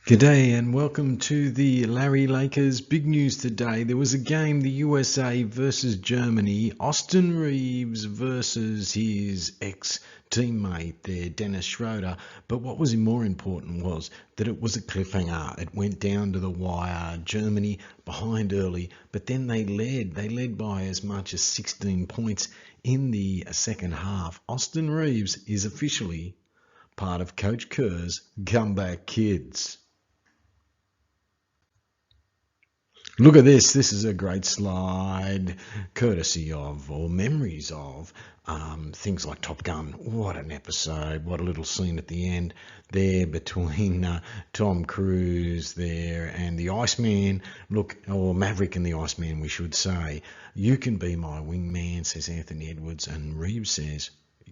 G'day and welcome to the Larry Lakers. Big news today. There was a game, the USA versus Germany. Austin Reaves versus his ex-teammate there, Denis Schroder. But what was more important was that it was a cliffhanger. It went down to the wire. Germany behind early, but then they led. They led by as much as 16 points in the second half. Austin Reaves is officially part of Coach Kerr's comeback kids. Look at this. This is a great slide, courtesy of, or memories of, things like Top Gun. What an episode. What a little scene at the end there between Tom Cruise there and the Iceman. Look, or Maverick and the Iceman, we should say. You can be my wingman, says Anthony Edwards, and Reeves says,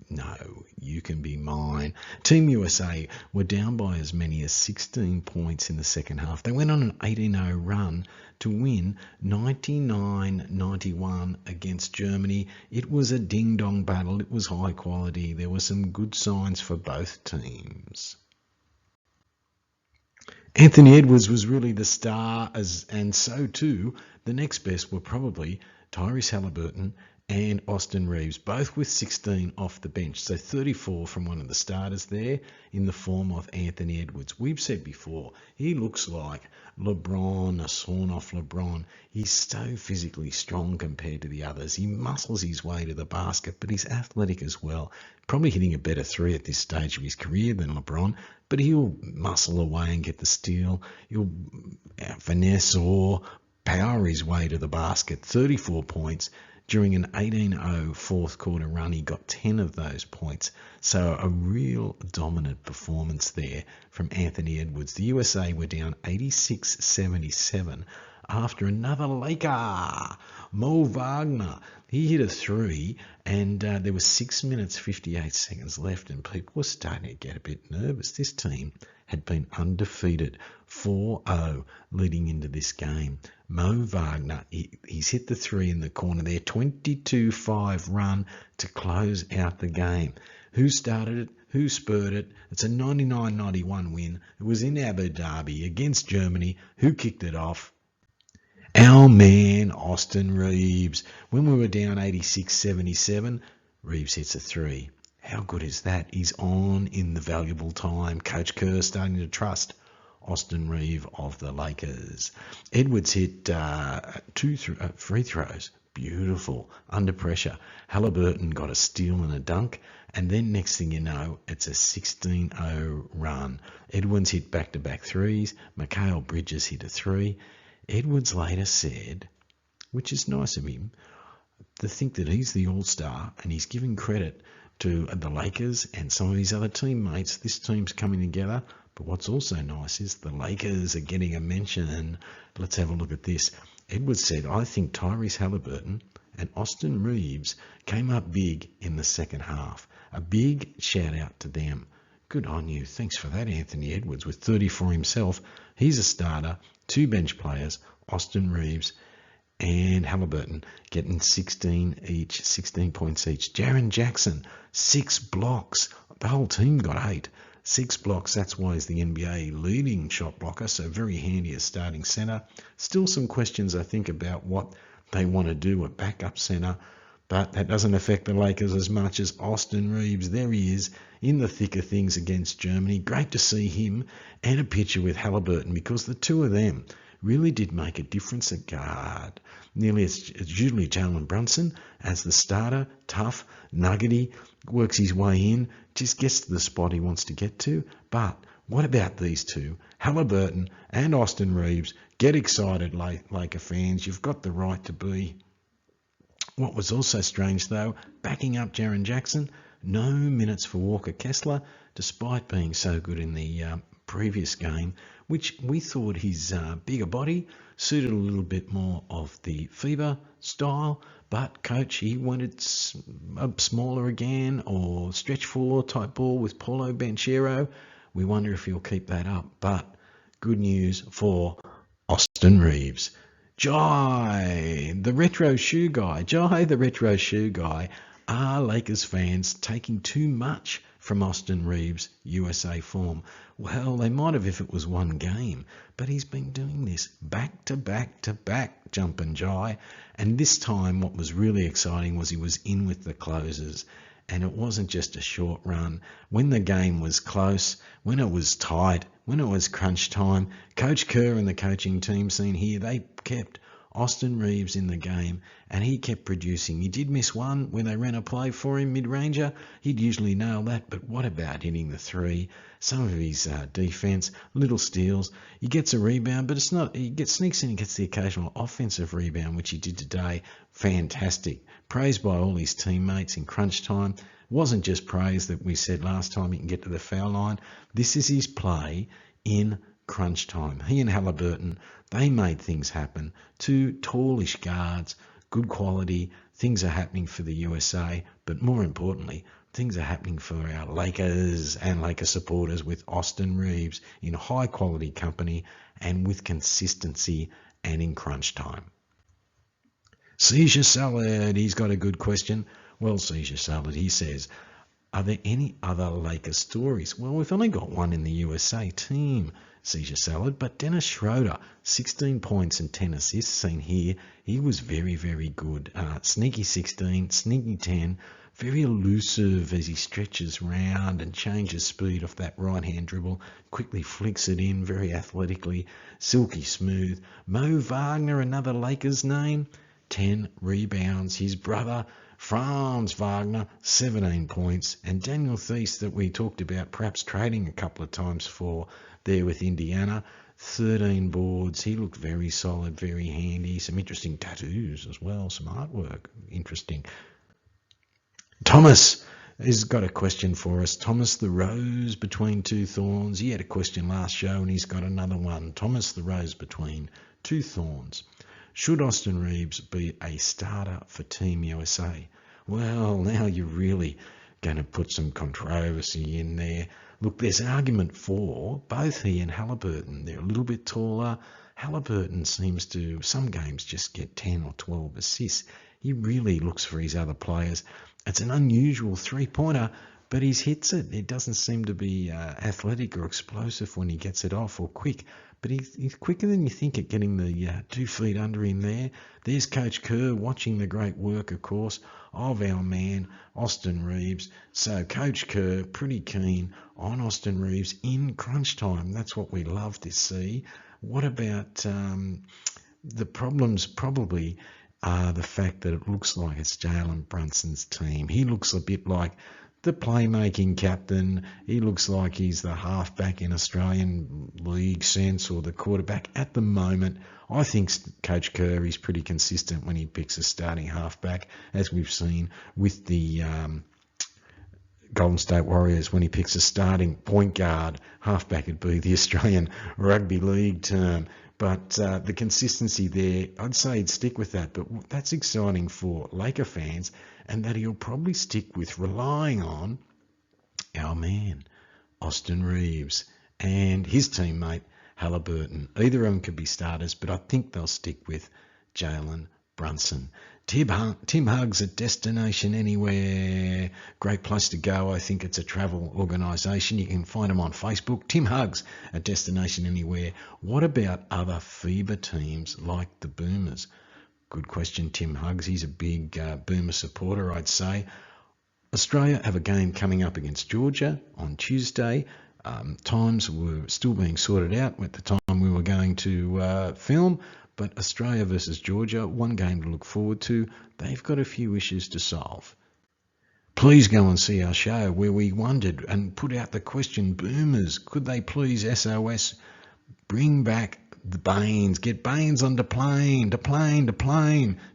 no, you can be mine. Team USA were down by as many as 16 points in the second half. They went on an 18-0 run to win 99-91 against Germany. It was a ding-dong battle. It was high quality. There were some good signs for both teams. Anthony Edwards was really the star, and so too the next best were probably Tyrese Haliburton and Austin Reaves, both with 16 off the bench. So 34 from one of the starters there in the form of Anthony Edwards. We've said before, he looks like LeBron, a sawn-off LeBron. He's so physically strong compared to the others. He muscles his way to the basket, but he's athletic as well. Probably hitting a better three at this stage of his career than LeBron, but he'll muscle away and get the steal. He'll finesse or power his way to the basket. 34 points. During an 18-0 fourth quarter run, he got 10 of those points. So a real dominant performance there from Anthony Edwards. The USA were down 86-77 after another Laker, Mo Wagner. He hit a three, and there was 6 minutes, 58 seconds left, and people were starting to get a bit nervous. This team had been undefeated 4-0 leading into this game. Mo Wagner, he's hit the three in the corner there, 22-5 run to close out the game. Who started it? Who spurred it? It's a 99-91 win. It was in Abu Dhabi against Germany. Who kicked it off? Our man, Austin Reaves. When we were down 86-77, Reaves hits a three. How good is that? He's on in the valuable time. Coach Kerr starting to trust Austin Reaves of the Lakers. Edwards hit two free throws. Beautiful. Under pressure. Haliburton got a steal and a dunk. And then next thing you know, it's a 16-0 run. Edwards hit back-to-back threes. Mikal Bridges hit a three. Edwards later said, which is nice of him, to think that he's the all-star and he's giving credit to the Lakers and some of his other teammates. This team's coming together. But what's also nice is the Lakers are getting a mention. Let's have a look at this. Edwards said, I think Tyrese Haliburton and Austin Reaves came up big in the second half. A big shout out to them. Good on you. Thanks for that, Anthony Edwards, with 34 himself. He's a starter. 2 bench players, Austin Reaves and Haliburton, getting 16 points each. Jaren Jackson, 6 blocks. The whole team got 8. 6 blocks. That's why he's the NBA leading shot blocker, so very handy as starting center. Still some questions, I think, about what they want to do at backup center, but that doesn't affect the Lakers as much as Austin Reaves. There he is in the thick of things against Germany. Great to see him and a picture with Haliburton, because the two of them really did make a difference at guard. Nearly it's usually Jalen Brunson as the starter, tough, nuggety, works his way in, just gets to the spot he wants to get to. But what about these two, Haliburton and Austin Reaves? Get excited, Laker fans. You've got the right to be. What was also strange, though, backing up Jaren Jackson, no minutes for Walker Kessler, despite being so good in the previous game, which we thought his bigger body suited a little bit more of the FIBA style. But coach, he wanted a smaller again, or stretch floor type ball with Paulo Banchero. We wonder if he'll keep that up. But good news for Austin Reaves. Jai, the retro shoe guy, Are Lakers fans taking too much from Austin Reaves' USA form? Well, they might have if it was one game, but he's been doing this back to back to back, jump and jai. And this time what was really exciting was he was in with the closers. And it wasn't just a short run. When the game was close, when it was tight, when it was crunch time, Coach Kerr and the coaching team seen here, they kept Austin Reaves in the game, and he kept producing. He did miss one when they ran a play for him mid-ranger. He'd usually nail that, but what about hitting the three? Some of his defense, little steals. He gets a rebound, but it's not. He sneaks in and gets the occasional offensive rebound, which he did today. Fantastic. Praised by all his teammates in crunch time. It wasn't just praise that we said last time he can get to the foul line. This is his play in crunch time. He and Halliburton, they made things happen. Two tallish guards, good quality. Things are happening for the USA, but more importantly, things are happening for our Lakers and Lakers supporters with Austin Reaves in high quality company and with consistency and in crunch time. Seizure Salad, he's got a good question. Well, Seizure Salad, he says, are there any other Lakers stories? Well, we've only got one in the USA team, Seizure Salad, but Dennis Schroder, 16 points and 10 assists seen here. He was very, very good. Sneaky 16, sneaky 10, very elusive as he stretches round and changes speed off that right-hand dribble, quickly flicks it in very athletically, silky smooth. Mo Wagner, another Lakers name, 10 rebounds. His brother, Franz Wagner, 17 points. And Daniel Thies, that we talked about perhaps trading a couple of times for there with Indiana, 13 boards. He looked very solid, very handy. Some interesting tattoos as well, some artwork. Interesting. Thomas has got a question for us. Thomas the Rose Between Two Thorns. He had a question last show and he's got another one. Thomas the Rose Between Two Thorns. Should Austin Reaves be a starter for Team USA? Well, now you're really going to put some controversy in there. Look, there's an argument for both he and Halliburton. They're a little bit taller. Halliburton seems to, some games, just get 10 or 12 assists. He really looks for his other players. It's an unusual three-pointer, but he hits it. It doesn't seem to be athletic or explosive when he gets it off or quick. But he's quicker than you think at getting the 2 feet under him there. There's Coach Kerr watching the great work, of course, of our man, Austin Reaves. So Coach Kerr, pretty keen on Austin Reaves in crunch time. That's what we love to see. What about the problems probably are the fact that it looks like it's Jalen Brunson's team. He looks a bit like the playmaking captain. He looks like he's the halfback in Australian league sense, or the quarterback at the moment. I think Coach Kerr is pretty consistent when he picks a starting halfback, as we've seen with the Golden State Warriors. When he picks a starting point guard, halfback would be the Australian rugby league term. But the consistency there, I'd say he'd stick with that. But that's exciting for Laker fans, and that he'll probably stick with relying on our man, Austin Reaves, and his teammate, Halliburton. Either of them could be starters, but I think they'll stick with Jalen Brunson. Tim Hugs at Destination Anywhere. Great place to go. I think it's a travel organisation. You can find them on Facebook. Tim Hugs at Destination Anywhere. What about other FIBA teams like the Boomers? Good question, Tim Hugs. He's a big Boomer supporter, I'd say. Australia have a game coming up against Georgia on Tuesday. Times were still being sorted out at the time we were going to film. But Australia versus Georgia, one game to look forward to. They've got a few issues to solve. Please go and see our show where we wondered and put out the question, Boomers, could they please SOS bring back the Baines, get Baines on the plane,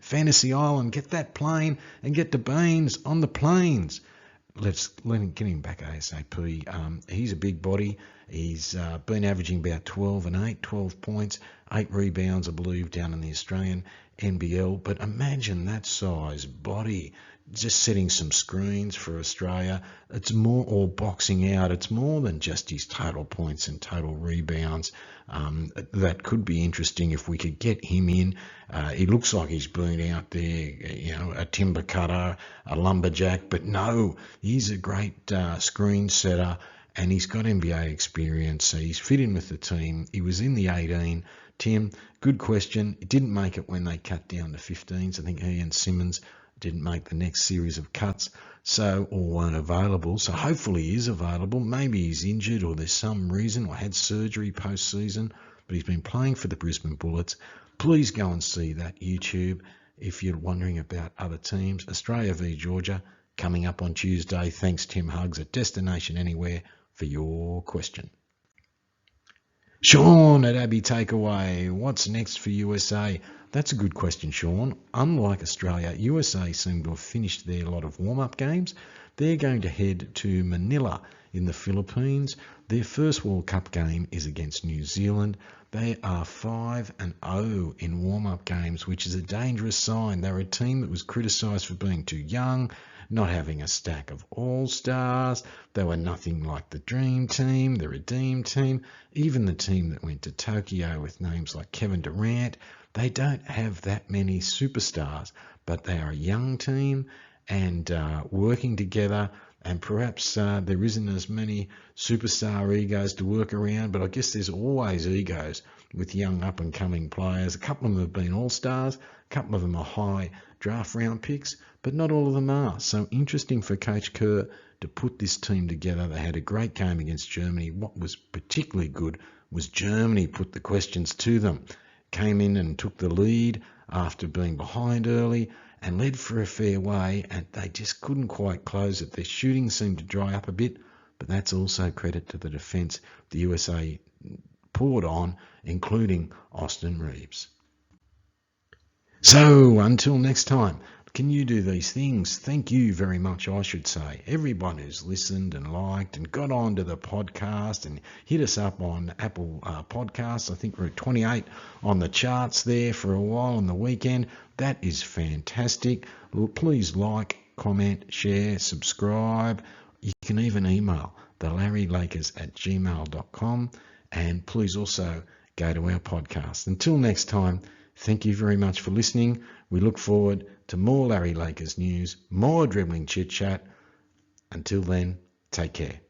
Fantasy Island, get that plane and get the Baines on the planes. Let's get him back ASAP. He's a big body. He's been averaging about 12 points, 8 rebounds, I believe, down in the Australian NBL. But imagine that size body just setting some screens for Australia. It's more, or boxing out. It's more than just his total points and total rebounds. That could be interesting if we could get him in. He looks like he's been out there, a timber cutter, a lumberjack, but no, he's a great screen setter, and he's got NBA experience. So he's fit in with the team. He was in the 18. Tim, good question. He didn't make it when they cut down to 15s. I think he and Simmons didn't make the next series of cuts, or weren't available. So hopefully he is available. Maybe he's injured or there's some reason, or had surgery post-season, but he's been playing for the Brisbane Bullets. Please go and see that YouTube if you're wondering about other teams. Australia v Georgia coming up on Tuesday. Thanks, Tim Huggs at Destination Anywhere for your question. Sean at Abbey Takeaway, what's next for USA? That's a good question, Sean. Unlike Australia, USA seem to have finished their lot of warm-up games. They're going to head to Manila in the Philippines. Their first World Cup game is against New Zealand. They are 5-0 in warm-up games, which is a dangerous sign. They're a team that was criticised for being too young, not having a stack of all-stars. They were nothing like the Dream Team, the Redeem Team, even the team that went to Tokyo with names like Kevin Durant. They don't have that many superstars, but they are a young team and working together, and perhaps there isn't as many superstar egos to work around, but I guess there's always egos with young up-and-coming players. A couple of them have been all-stars, a couple of them are high draft round picks, but not all of them are. So interesting for Coach Kerr to put this team together. They had a great game against Germany. What was particularly good was Germany put the questions to them, came in and took the lead after being behind early and led for a fair way, and they just couldn't quite close it. Their shooting seemed to dry up a bit, but that's also credit to the defence the USA poured on, including Austin Reaves. So until next time, can you do these things? Thank you very much, I should say. Everyone who's listened and liked and got onto the podcast and hit us up on Apple Podcasts. I think we're at 28 on the charts there for a while on the weekend. That is fantastic. Please like, comment, share, subscribe. You can even email thelarrylakers@gmail.com, and please also go to our podcast. Until next time, thank you very much for listening. We look forward to more Larry Lakers news, more dribbling chit-chat. Until then, take care.